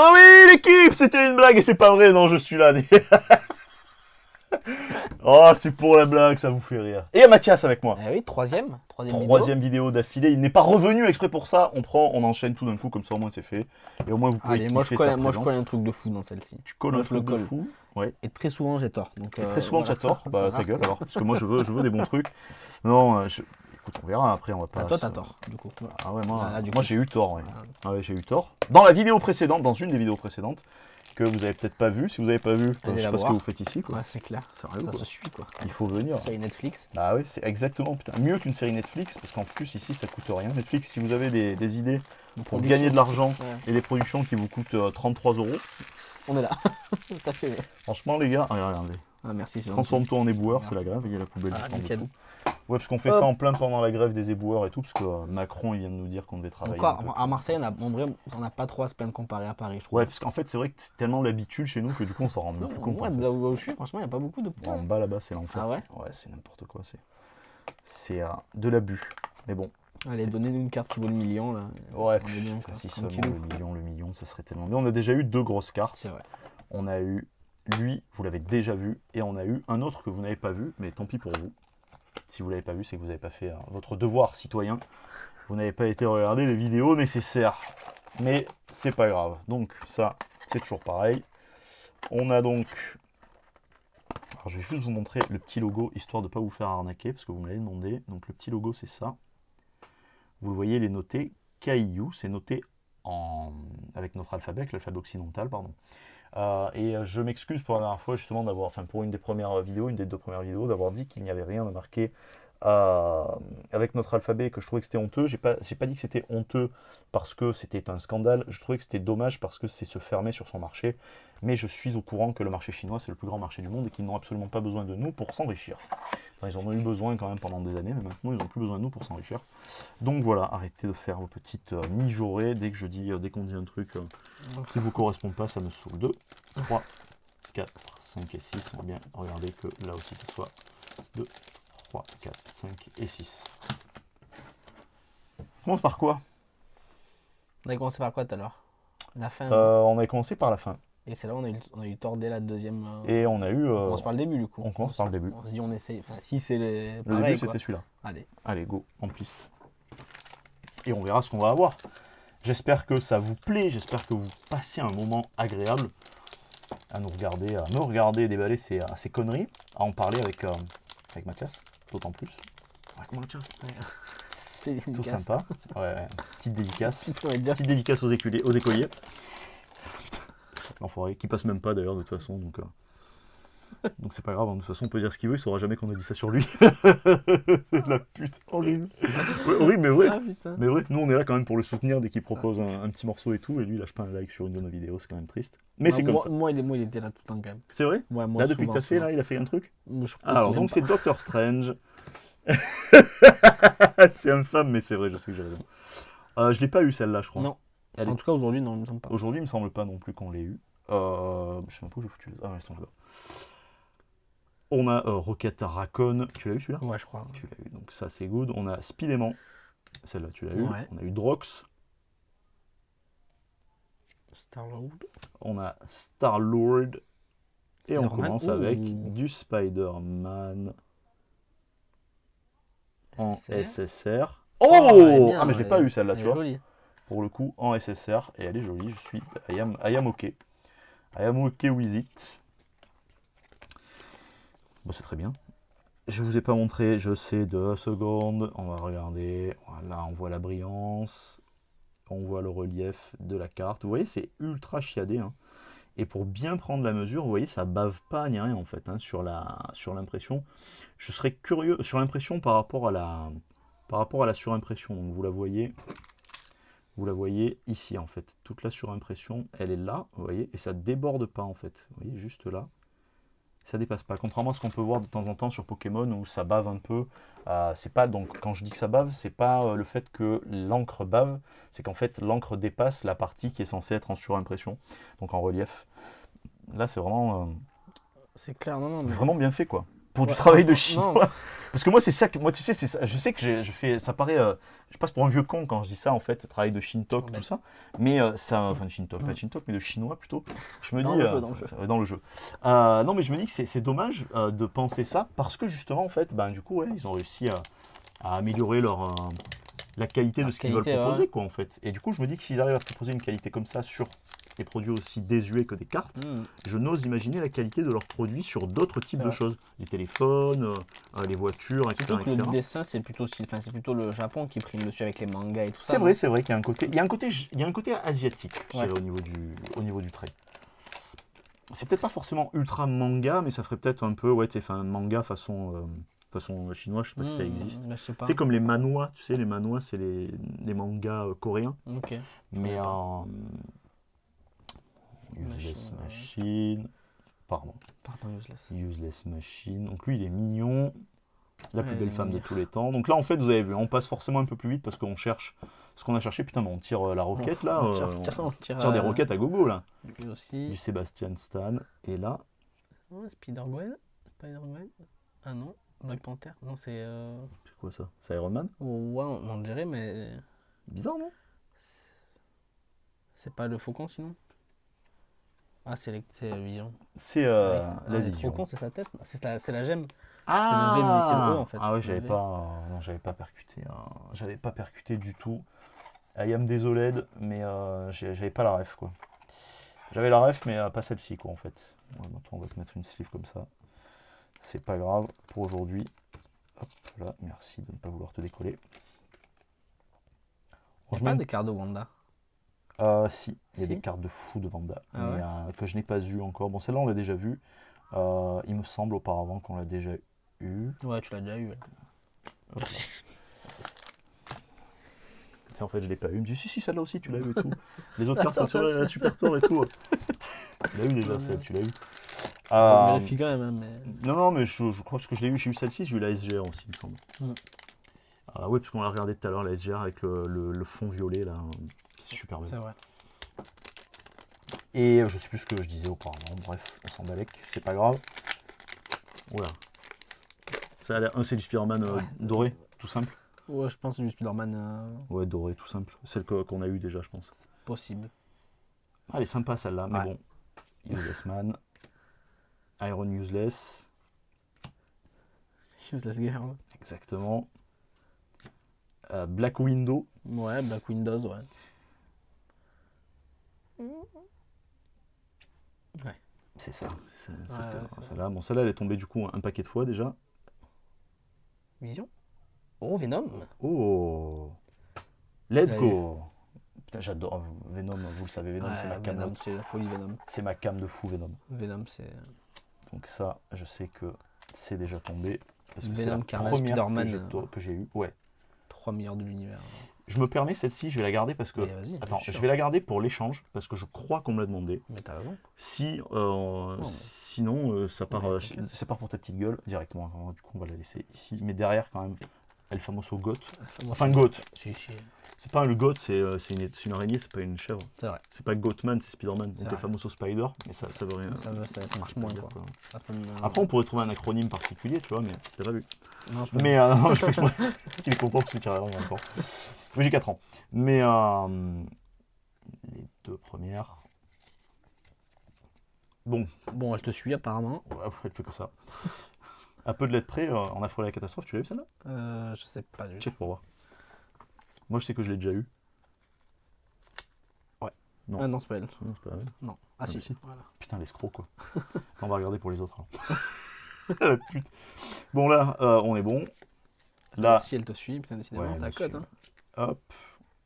Oh oui, l'équipe, c'était une blague et c'est pas vrai, non, je suis là. Oh, c'est pour la blague, ça vous fait rire. Et il y a Mathias avec moi. Oui, troisième vidéo. Troisième vidéo d'affilée. Il n'est pas revenu exprès pour ça. On enchaîne tout d'un coup, comme ça au moins c'est fait. Et au moins vous pouvez Allez, kiffer sa moi je présence. colle un truc de fou dans celle-ci. Tu colles moi, un je le truc de colle. fou. Ouais. Et très souvent j'ai tort. Donc, Et très souvent voilà. tu as tort. C'est Bah rare, ta gueule quoi. alors. Parce que moi je veux des bons trucs. Non, écoute, on verra après. On va pas. Toi t'as tort, du coup. Voilà. Ah ouais, moi, Là, du moi coup. j'ai eu tort. Ouais. Voilà. Ah ouais, j'ai eu tort. Dans la vidéo précédente, dans une des vidéos précédentes, que vous avez peut-être pas vu. Si vous avez pas vu, Allez je sais la pas ce que voir. vous faites ici. Quoi. Ouais, c'est clair. Sérieux, Ça quoi. se suit quoi. Il faut venir. Série Netflix. Bah oui, c'est exactement, putain, mieux qu'une série Netflix, parce qu'en plus ici ça coûte rien. Netflix, si vous avez des idées pour gagner de l'argent Ouais. et les productions qui vous coûtent 33 €, On est là. Ça fait. franchement les gars, regardez, Ah, merci. transforme-toi en éboueur, c'est la grève, il y a la poubelle Ah, juste en nickel. dessous. Ouais, parce qu'on fait Hop. ça en plein pendant la grève des éboueurs et tout, parce que Macron il vient de nous dire qu'on devait travailler. Encore, un peu à plus. Marseille, en vrai, on n'a pas trop à se plaindre comparé à Paris, je trouve. Ouais, parce qu'en fait c'est vrai que c'est tellement l'habitude chez nous que du coup on s'en rend même plus compte. Ouais, En de fait. là où je suis, franchement, il n'y a pas beaucoup de points. En bas là-bas c'est l'enfer. Ah ouais c'est n'importe quoi, c'est de l'abus. Mais bon. Allez, donnez-nous une carte qui vaut le million, là. Ouais, On est bien, putain, quoi. si seulement Tranquillou. le million, ça serait tellement bien. On a déjà eu 2 grosses cartes. C'est vrai. On a eu lui, vous l'avez déjà vu, et on a eu un autre que vous n'avez pas vu, mais tant pis pour vous. Si vous ne l'avez pas vu, c'est que vous n'avez pas fait votre devoir citoyen. Vous n'avez pas été regarder les vidéos nécessaires. Mais c'est pas grave. Donc ça, c'est toujours pareil. On a donc... Alors je vais juste vous montrer le petit logo, histoire de ne pas vous faire arnaquer, parce que vous me l'avez demandé. Donc le petit logo, c'est ça. Vous le voyez, il est noté KIU, c'est noté avec notre alphabet, avec l'alphabet occidental, pardon. Et je m'excuse pour la dernière fois, justement, d'avoir, enfin pour une des premières vidéos, une des 2 premières vidéos, d'avoir dit qu'il n'y avait rien à marquer avec notre alphabet, que je trouvais que c'était honteux. J'ai pas dit que c'était honteux parce que c'était un scandale, je trouvais que c'était dommage parce que c'est se fermer sur son marché. Mais je suis au courant que le marché chinois, c'est le plus grand marché du monde et qu'ils n'ont absolument pas besoin de nous pour s'enrichir. Enfin, ils en ont eu besoin quand même pendant des années, mais maintenant ils n'ont plus besoin de nous pour s'enrichir. Donc voilà, arrêtez de faire vos petites mijaurées. Dès qu'on dit un truc qui ne vous correspond pas, ça me saoule. 2, 3, 4, 5 et 6. On va bien regarder que là aussi ça soit 2, 3, 4, 5 et 6. On commence par quoi? On a commencé par quoi tout à l'heure? La fin. On a commencé par la fin. Et c'est là où on a eu tort dès la deuxième. Et on a eu... On commence par le début, du coup. On commence par le début. On se dit, on essaye. Enfin, si c'est Le pareil, début, quoi. c'était celui-là. Allez. Allez, go, en piste. Et on verra ce qu'on va avoir. J'espère que ça vous plaît, j'espère que vous passez un moment agréable à nous regarder, à me regarder déballer ces conneries, à en parler avec Mathias, d'autant plus. Avec Mathias. Tout sympa. Ouais, petite dédicace. Petite dédicace aux écoliers. L'enfoiré, qui passe même pas d'ailleurs de toute façon, donc c'est pas grave, hein, de toute façon on peut dire ce qu'il veut, il saura jamais qu'on a dit ça sur lui. La pute, horrible. Ouais, horrible mais vrai. Ah, putain. Mais vrai, nous on est là quand même pour le soutenir dès qu'il propose un petit morceau et tout, et lui il lâche pas un like sur une de nos vidéos, c'est quand même triste. Mais c'est comme ça. Moi, il était là tout le temps quand même. C'est vrai? Ouais, moi, Là depuis que souvent, t'as fait, souvent. là il a fait un truc? Je Alors sais donc même c'est pas. Doctor Strange. C'est infâme mais c'est vrai, je sais que j'ai raison. Je l'ai pas eu celle-là je crois. Non. Elle est- En tout cas, aujourd'hui, non, il me semble pas. Aujourd'hui il me semble pas non plus qu'on l'ait eu. Je sais même pas où j'ai foutu. Ah ouais, ils sont là-bas. On a Rocket Raccoon. Tu l'as eu celui-là? Ouais, je crois. Tu l'as eu, donc ça c'est good. On a Spider-Man. Celle-là tu l'as eu. Ouais. On a eu Drox. Star-Lord. On a Star-Lord. Et on Spider-Man. commence Ouh. avec du Spider-Man en SSR. Oh, elle est bien, ah mais je l'ai ouais. pas eu celle-là, Elle tu est vois. jolie. Pour le coup, en SSR. Et elle est jolie. Je suis... I am okay. I am okay with it. Bon, c'est très bien. Je vous ai pas montré, je sais, 2 secondes. On va regarder. Voilà, on voit la brillance. On voit le relief de la carte. Vous voyez, c'est ultra chiadé. Hein. Et pour bien prendre la mesure, vous voyez, ça bave pas ni rien en fait hein, sur l'impression. Je serais curieux sur l'impression par rapport à la surimpression. Donc vous la voyez ici en fait. Toute la surimpression, elle est là, vous voyez, et ça déborde pas en fait. Vous voyez, juste là. Ça dépasse pas. Contrairement à ce qu'on peut voir de temps en temps sur Pokémon où ça bave un peu. C'est pas donc quand je dis que ça bave, c'est pas le fait que l'encre bave, c'est qu'en fait l'encre dépasse la partie qui est censée être en surimpression, donc en relief. Là c'est vraiment C'est clair, non, mais vraiment bien fait quoi. Pour du Ouais, travail de franchement, non. chinois. Parce que moi, c'est ça que. Moi, tu sais, c'est ça. Je sais que je fais. Ça paraît. Je passe pour un vieux con quand je dis ça, en fait, travail de Shintok, Ben, tout ça. Mais ça. Enfin, de Shintok, pas de Shintok, mais de chinois plutôt. Je me Dans dis. le jeu, dans le jeu. Dans le jeu. Non, mais je me dis que c'est dommage de penser ça parce que justement, en fait, ben, du coup, ouais, ils ont réussi à améliorer la qualité de Leur ce qu'ils veulent qualité, proposer, ouais. quoi, en fait. Et du coup, je me dis que s'ils arrivent à proposer une qualité comme ça sur des produits aussi désuets que des cartes, Hmm, je n'ose imaginer la qualité de leurs produits sur d'autres types c'est de vrai. choses. Les téléphones, les voitures, Surtout etc. que le etc. dessin, c'est plutôt le Japon qui prime dessus avec les mangas et tout ça. C'est vrai qu'il y a un côté, il y a un côté asiatique, je Ouais. dirais, au niveau du trait. C'est peut-être pas forcément ultra manga, mais ça ferait peut-être un peu, ouais, tu sais, enfin, manga façon chinois, je sais pas si ça existe. Je sais pas. C'est comme les manhwa, tu sais, les manhwa, c'est les mangas coréens, Ok. Je mais connais pas. en Useless Machine, Machine, pardon, Pardon, useless. Useless Machine. Donc lui, il est mignon. La plus Ouais, belle les femme de mignons. tous les temps. Donc là, en fait, vous avez vu, on passe forcément un peu plus vite parce qu'on cherche ce qu'on a cherché. Putain, mais on tire la roquette là. On tire, Tire des roquettes à gogo là. lui aussi. Du Sébastien Stan. Et là, Ouais, Spider-Gwen. Spider-Gwen. Ah non. Black Panther. Non, c'est. c'est quoi ça? C'est Iron Man? Ouais, on dirait, mais. Bizarre, non? C'est pas le faucon sinon. Ah, c'est la vision. C'est Ouais. la Il est trop vision. con, c'est sa tête. C'est la gemme. Ah! C'est le V, c'est le E, en fait. Ah ouais, Le j'avais V. pas. Non, j'avais pas percuté. J'avais pas percuté du tout. I am désolé, mais j'avais pas la ref quoi. J'avais la ref, mais pas celle-ci quoi en fait. Ouais, maintenant, on va te mettre une sleeve comme ça. C'est pas grave pour aujourd'hui. Hop là, merci de ne pas vouloir te décoller. Il n'y a pas de carte de Wanda. Si, il y a Si. des cartes de fou de Vanda, Ah mais ouais que je n'ai pas eu encore. Bon, celle-là, on l'a déjà vue. Il me semble auparavant qu'on l'a déjà eu. Ouais, tu l'as déjà eu. Hop là. Tiens, en fait, je l'ai pas eu. Il me dit, si, celle-là aussi, tu l'as eu et tout. Les autres cartes, sur la Super Tour et tout. Tu l'as eu déjà, celle, tu l'as eu. On vérifie quand même, hein, mais. Non, mais je crois parce que je l'ai eu, j'ai eu celle-ci, j'ai eu la SGR aussi, il me semble. Mm. Oui, parce qu'on l'a regardé tout à l'heure, la SGR avec le fond violet, là, qui est super belle. C'est vrai. Et je sais plus ce que je disais auparavant, bref, on s'en balèque, c'est pas grave. Oula. Ça a l'air, c'est du Spider-Man Ouais, doré, tout simple. Ouais, je pense que c'est du Spider-Man Ouais, doré, tout simple. Celle qu'on a eu déjà, je pense. possible. Ah, elle est sympa celle-là, mais Ouais. bon. Useless Man. Iron Useless. Useless Girl. Exactement. Black Widow. Ouais, Black Windows, ouais. C'est ça. Ouais, Celle-là. Bon, celle-là, elle est tombée du coup un paquet de fois déjà. Vision. Oh, Venom. Oh. Let's l'as go. Putain, j'adore Venom, vous le savez, Venom, Ouais, c'est ma cam. Venom, c'est la folie Venom. C'est ma cam de fou, Venom. Venom, c'est. Donc ça, je sais que c'est déjà tombé. Parce que c'est Venom, la Carnage, première Spider-Man, que j'ai eue. Ouais. 3 milliards de l'univers. Je me permets celle-ci, je vais la garder parce que. Mais vas-y, Attends, bien sûr. je vais la garder pour l'échange parce que je crois qu'on me l'a demandé. Mais t'as raison. Si, mais- sinon, ça part, Ouais, t'inquiète. c'est part pour ta petite gueule directement. Alors, du coup, on va la laisser ici. Mais derrière, quand même, El Famoso Goat. Enfin, Goat. Si, si. C'est pas le Goat, c'est une araignée, c'est pas une chèvre. C'est vrai. C'est pas Goatman, c'est Spider-Man. C'est Donc El vrai. Famoso Spider, mais ça veut rien. Ça marche moins, dire, quoi. quoi. Ça peut me- Après, on pourrait trouver un acronyme particulier, tu vois, mais t'as pas vu. Non, je peux Mais non, je pense qu'il est content que tu tires la langue en même temps. Oui, j'ai 4 ans. Mais les deux premières. Bon, Bon, elle te suit apparemment. ouais, elle fait que ça. À peu de lettres près, en Afro la catastrophe, tu l'as vu celle-là? Je sais pas du tout. Check pour voir. Moi, je sais que je l'ai déjà eu. Non. Ah non, c'est pas elle. Non, c'est pas vrai. Non. Ah Ah, si. si. Voilà. Putain, l'escroc, quoi. On va regarder pour les autres. hein. La pute. Bon, là, on est bon. Là, Si elle te suit, putain, décidément, Ouais, t'as elle cote. me Hein. Hop.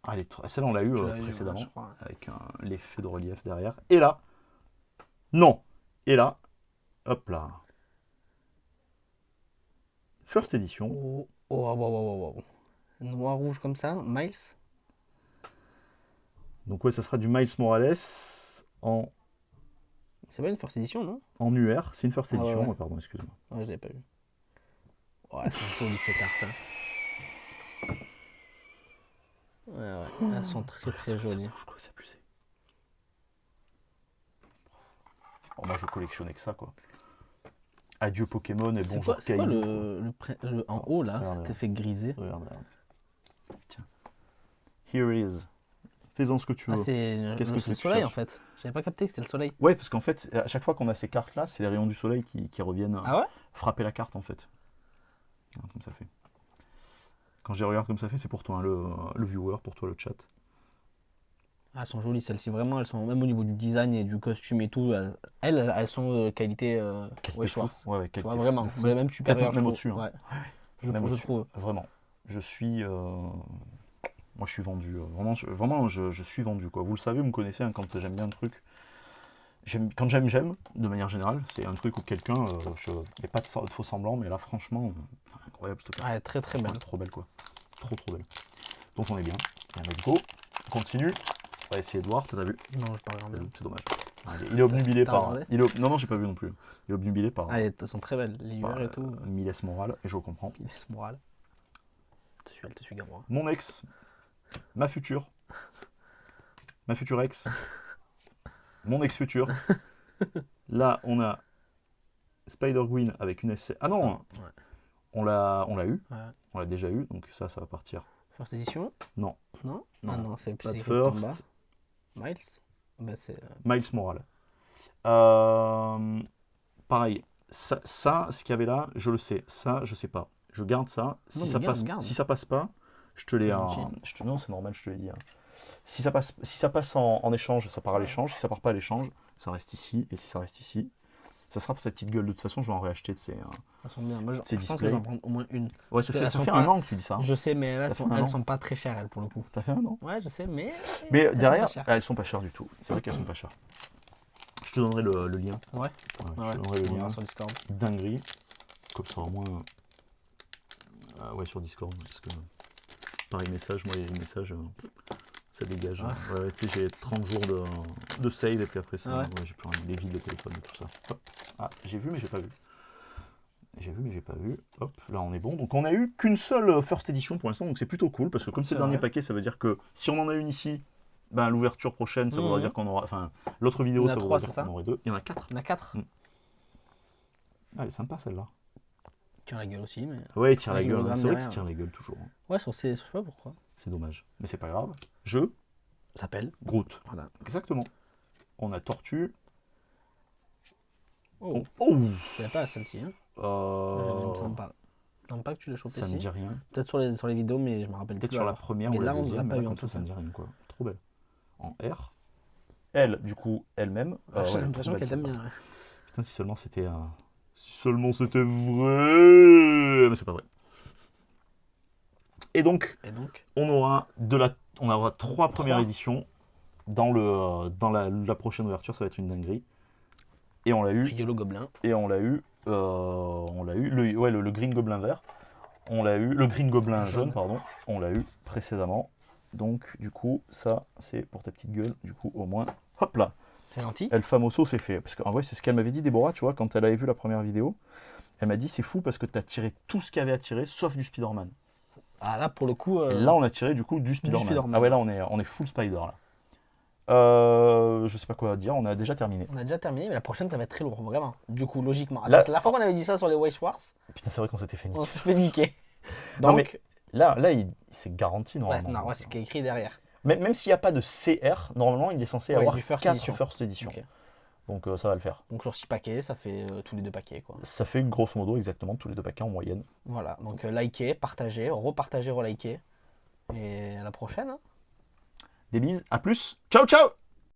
Ah, celle-là, on l'a eu Tu l'as eu, ouais, précédemment. je crois. Avec l'effet de relief derrière. Et là, non. Et là, hop là. First Edition. Oh, oh, wow, wow, wow, wow. Noir, rouge comme ça, Miles. Donc ouais, ça sera du Miles Morales en C'est pas une first edition, non? UR. C'est une First Ah ouais, Edition. ouais. Oh, pardon, excuse-moi. Ouais, je l'avais pas vu. Ouais, elles sont jolies ces cartes. Hein. Ouais, elles sont très très jolies. Je trouve que c'est abusé. Bon, moi, je collectionnais que ça, quoi. Adieu Pokémon et C'est bonjour quoi, c'est quoi Caillou. en haut là, Regarde, cet regarde. effet grisé? Regarde. Tiens. Here it is. Fais-en ce que tu Ah, veux. c'est Qu'est-ce que c'est c'est le que tu soleil en cherches fait. J'avais pas capté que c'était le soleil. Ouais, parce qu'en fait, à chaque fois qu'on a ces cartes-là, c'est les rayons du soleil qui reviennent Ah ouais? frapper la carte en fait. Regarde comme ça fait. Quand je les regarde comme ça fait, c'est pour toi, hein, le viewer, pour toi le chat. Ah, elles sont jolies celles-ci, vraiment, elles sont, même au niveau du design et du costume et tout, elles sont qualité Qualité Way fou. Schwartz. Ouais, Tu qualité vois, vraiment, fou. même supérieur, même je au-dessus, trouve. hein. Ouais. Même Je au-dessus. trouve. Vraiment. Je suis. Moi, je suis vendu. Vraiment, je suis vendu. Quoi. Vous le savez, vous me connaissez, hein, quand j'aime bien un truc. Quand j'aime, de manière générale, c'est un truc où quelqu'un. Je n'ai pas de faux semblant, mais là, franchement, incroyable cette carte. Ouais, très très belle. Trop belle, quoi. Trop belle. Donc, on est bien. Bien, let's go. On continue. On va essayer de voir, t'as vu? Non, je parle bien. C'est dommage. Il est obnubilé T'as par. regardé Non, j'ai pas vu non plus. Il est obnubilé par. Ah, elles sont très belles, l'hiver par, et tout. Miles Moral, et je comprends. Puis c'est moral. Elle te suit, Gabrois. Mon ex, ma future ex, mon ex future. Là, on a Spider-Gwen avec une SC. Ah non, Ouais. on l'a eu, Ouais. on l'a déjà eu, donc ça va partir. First edition? Non. Non? Non. Ah non, c'est Pas de écrit tout en first. bas. Miles? Bah, c'est. Miles Moral. Pareil, ça, ce qu'il y avait là, je le sais. Ça, je sais pas. Je garde ça. Si Non, ça mais passe, garde. si ça passe pas, je te l'ai. C'est gentil. Non, c'est normal, je te l'ai dit. Hein. Si ça passe en échange, ça part à l'échange. Si ça part pas à l'échange, ça reste ici. Et si ça reste ici, ça sera pour ta petite gueule. De toute façon, je vais en réacheter de ces. Elles sont bien. Moi, C'est je pense display. que je vais en prendre au moins une. Ouais, ça Elles fait sont un pas- an que tu dis ça. Hein. Je sais, mais elles Ça fait un an. sont pas très chères, elles, pour le coup. Ça fait un an. Ouais, je sais, mais. Mais elles sont derrière, pas chères. elles sont pas chères du tout. C'est vrai qu'elles sont pas chères. Je te donnerai le lien. Ouais. Ouais, Ouais, je te donnerai le on lien. verra sur Discord. Dinguerie. Comme ça, au moins. Ouais, sur Discord. Parce que pareil, message, moi, les messages, ça dégage. Ah. Ouais, tu sais, j'ai 30 jours de save et puis après ça, Ah ouais. j'ai plus rien. Les vides de téléphone et tout ça. Hop. Ah, j'ai vu, mais j'ai pas vu. Hop, là, on est bon. Donc, on a eu qu'une seule first edition pour l'instant, donc c'est plutôt cool parce que comme c'est C'est le dernier vrai. paquet, ça veut dire que si on en a une ici, ben, l'ouverture prochaine, ça voudra Mhm. dire qu'on aura. Enfin, l'autre vidéo, Il y en a ça trois, voudra dire c'est ça qu'on aurait 2. Il y en a 4. Il y en a 4. Ah, elle est sympa celle-là. Tire la gueule aussi, mais. Ouais, il tire la Avec gueule. l'hologramme C'est vrai qu'il derrière. tire la gueule toujours. Hein. Ouais, je sais pas pourquoi. C'est dommage. Mais c'est pas grave. Je, Ça s'appelle. Groot. Voilà. Exactement. On a Tortue. Oh, Oh je savais pas celle-ci. Hein. Il me semble pas. Il me semble pas que tu l'as chopé Ça me ici. dit rien. Peut-être sur les vidéos, mais je me rappelle Peut-être plus. sur la alors. première Mais ou là, la on deuxième. l'a pas mais eu, là, en comme tout ça me cas. dit rien quoi. Trop belle. En R. Elle, du coup, elle-même. Ah, J'ai ouais, l'impression trop qu'elle belle, t'aime celle-là. bien. Ouais. Putain, si seulement c'était. Si seulement c'était vrai. Mais c'est pas vrai. Et donc, Et donc, on aura 3 premières Trois. éditions. Dans la prochaine ouverture, ça va être une dinguerie. Et on l'a eu. Yellow Gobelin. Et on l'a eu. Le Green Gobelin vert. On l'a eu. Le Green Gobelin jaune, Jaune. pardon. On l'a eu précédemment. Donc, du coup, ça, c'est pour ta petite gueule. Du coup, au moins, hop là. C'est gentil. El Famoso, c'est fait. Parce qu'en vrai, c'est ce qu'elle m'avait dit, Déborah, tu vois, quand elle avait vu la première vidéo. Elle m'a dit, c'est fou parce que tu as tiré tout ce qu'il y avait à tirer, sauf du Spider-Man. Ah, là, pour le coup. Et là, on a tiré du coup du Spider-Man. Spider-Man. Ah ouais, là, on est full Spider là. Je sais pas quoi dire, on a déjà terminé. On a déjà terminé, mais la prochaine, ça va être très lourd, vraiment. Du coup, logiquement. Là- La fois qu'on avait dit ça sur les Way Schwartz, Putain, c'est vrai qu'on s'était fait niquer. on se fait niquer. Non, Donc, Là, c'est garanti ouais, normalement. non, ouais, c'est ce qui est écrit derrière. Même s'il n'y a pas de CR, normalement, il est censé Ouais, avoir du first 4 edition. first edition. Ok. Donc ça va le faire. Donc, sur 6 paquets, ça fait tous les 2 paquets, quoi. Ça fait grosso modo exactement tous les 2 paquets en moyenne. Voilà. Donc, likez, partagez, repartagez, relikez. Et à la prochaine. Hein. Des bises, à plus, ciao ciao.